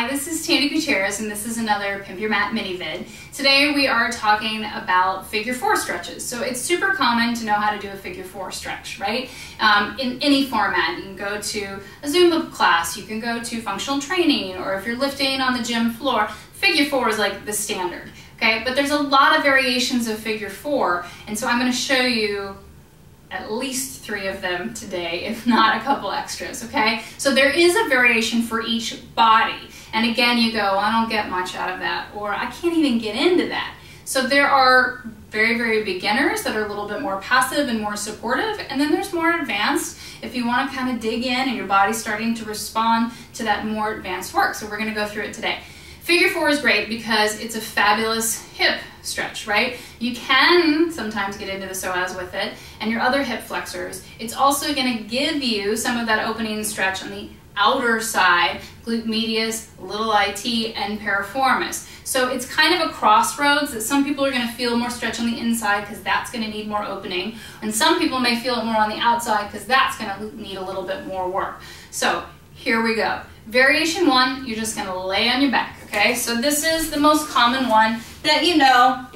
Hi, this is Tandy Gutierrez, and this is another Pimp Your Mat mini vid. Today we are talking about figure four stretches. So it's super common to know how to do a figure four stretch, right? In any format. You can go to a Zumba class, you can go to functional training, or if you're lifting on the gym floor, figure four is like the standard, okay? But there's a lot of variations of figure four, and so I'm going to show you at least 3 of them today, if not a couple extras, okay? So there is a variation for each body. And again, you go, I don't get much out of that, or I can't even get into that. So there are very, very beginners that are a little bit more passive and more supportive, and then there's more advanced if you want to kind of dig in and your body's starting to respond to that more advanced work. So we're going to go through it today. Figure four is great because it's a fabulous hip stretch, right? You can sometimes get into the psoas with it and your other hip flexors. It's also going to give you some of that opening stretch on the outer side, glute medius, little IT, and piriformis. So it's kind of a crossroads that some people are going to feel more stretch on the inside because that's going to need more opening, and some people may feel it more on the outside because that's going to need a little bit more work. So here we go. Variation 1, you're just going to lay on your back, okay? So this is the most common one that you know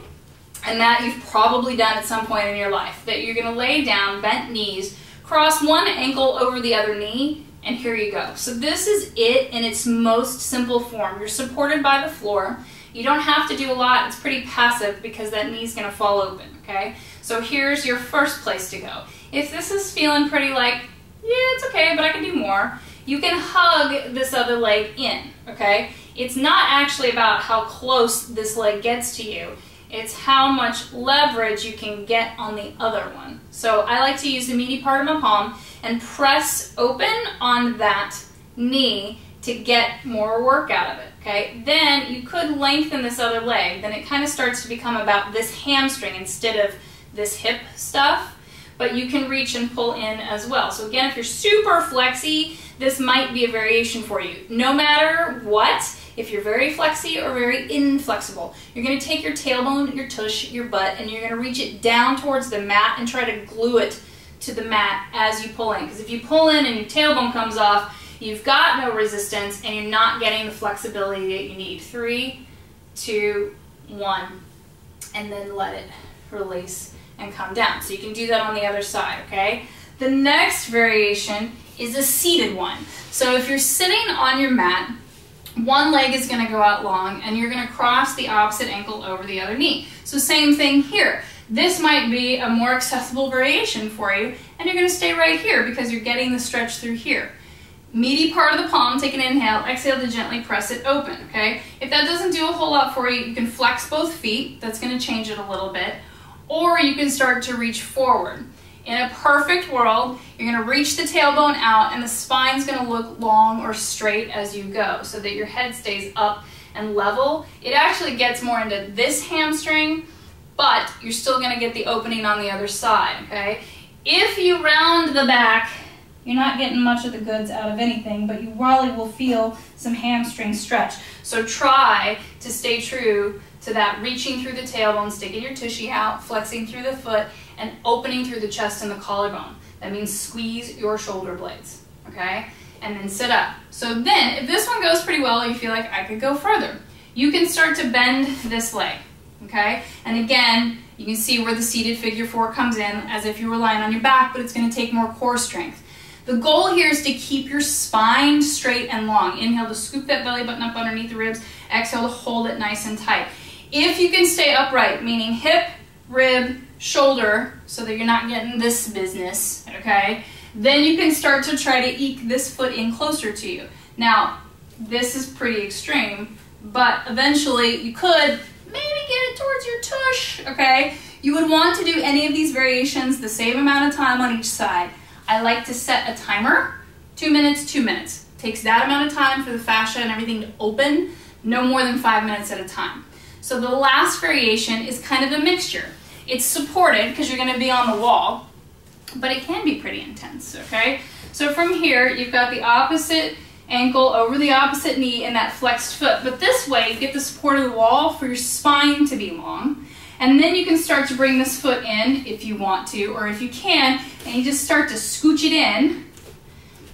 and that you've probably done at some point in your life, that you're going to lay down, bent knees, cross one ankle over the other knee, and here you go. So this is it in its most simple form. You're supported by the floor. You don't have to do a lot. It's pretty passive because that knee's going to fall open, okay? So here's your first place to go. If this is feeling pretty like, yeah, it's okay, but I can do more, you can hug this other leg in, okay? It's not actually about how close this leg gets to you. It's how much leverage you can get on the other one. So I like to use the meaty part of my palm and press open on that knee to get more work out of it, okay? Then you could lengthen this other leg. Then it kind of starts to become about this hamstring instead of this hip stuff, but you can reach and pull in as well. So again, if you're super flexy, this might be a variation for you. No matter what, if you're very flexy or very inflexible, you're going to take your tailbone, your tush, your butt, and you're going to reach it down towards the mat and try to glue it to the mat as you pull in. Because if you pull in and your tailbone comes off, you've got no resistance and you're not getting the flexibility that you need. 3, 2, 1, and then let it release and come down. So you can do that on the other side, okay? The next variation is a seated one. So if you're sitting on your mat, one leg is going to go out long and you're going to cross the opposite ankle over the other knee. So same thing here. This might be a more accessible variation for you, and you're going to stay right here because you're getting the stretch through here. Meaty part of the palm, take an inhale, exhale to gently press it open, okay? If that doesn't do a whole lot for you, you can flex both feet. That's going to change it a little bit. Or you can start to reach forward. In a perfect world, you're going to reach the tailbone out and the spine's going to look long or straight as you go so that your head stays up and level. It actually gets more into this hamstring, but you're still going to get the opening on the other side, okay? If you round the back, you're not getting much of the goods out of anything, but you probably will feel some hamstring stretch. So try to stay true to that reaching through the tailbone, sticking your tushy out, flexing through the foot, and opening through the chest and the collarbone. That means squeeze your shoulder blades, okay? And then sit up. So then, if this one goes pretty well, you feel like I could go further, you can start to bend this leg, okay? And again, you can see where the seated figure four comes in as if you were lying on your back, but it's gonna take more core strength. The goal here is to keep your spine straight and long. Inhale to scoop that belly button up underneath the ribs. Exhale to hold it nice and tight. If you can stay upright, meaning hip, rib, shoulder, so that you're not getting this business, okay, then you can start to try to eke this foot in closer to you. Now, this is pretty extreme, but eventually you could maybe get it towards your tush, okay? You would want to do any of these variations the same amount of time on each side. I like to set a timer, 2 minutes, 2 minutes. Takes that amount of time for the fascia and everything to open, no more than 5 minutes at a time. So the last variation is kind of a mixture. It's supported because you're going to be on the wall, but it can be pretty intense, okay? So from here, you've got the opposite ankle over the opposite knee and that flexed foot. But this way, you get the support of the wall for your spine to be long. And then you can start to bring this foot in if you want to, or if you can, and you just start to scooch it in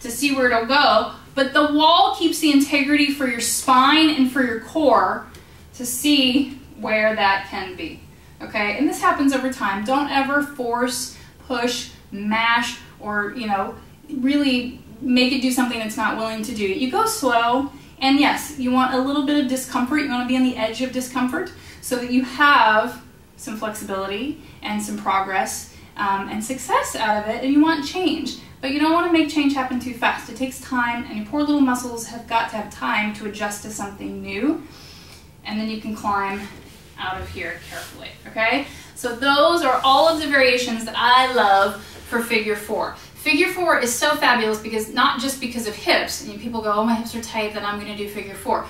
to see where it'll go. But the wall keeps keeps the integrity for your spine and for your core to see where that can be. Okay, and this happens over time. Don't ever force, push, mash, or, you know, really make it do something it's not willing to do. You go slow, and yes, you want a little bit of discomfort. You want to be on the edge of discomfort so that you have some flexibility and some progress and success out of it, and you want change. But you don't want to make change happen too fast. It takes time, and your poor little muscles have got to have time to adjust to something new, and then you can climb out of here carefully, okay? So those are all of the variations that I love for figure four. Figure four is so fabulous because not just because of hips, and people go, oh, my hips are tight, then I'm gonna do figure four.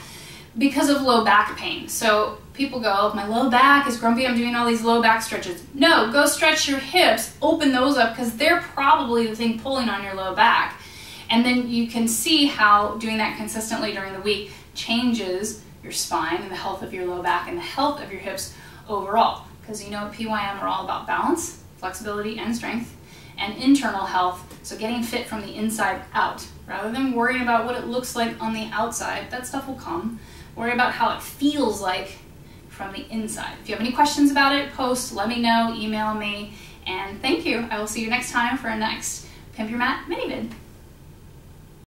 Because of low back pain. So people go, oh, my low back is grumpy, I'm doing all these low back stretches. No, go stretch your hips, open those up, because they're probably the thing pulling on your low back. And then you can see how doing that consistently during the week changes your spine and the health of your low back and the health of your hips overall. Because you know PYM are all about balance, flexibility, and strength, and internal health. So getting fit from the inside out, rather than worrying about what it looks like on the outside. That stuff will come. Worry about how it feels like from the inside. If you have any questions about it, post, let me know, email me, and thank you. I will see you next time for a next Pimp Your Mat mini vid.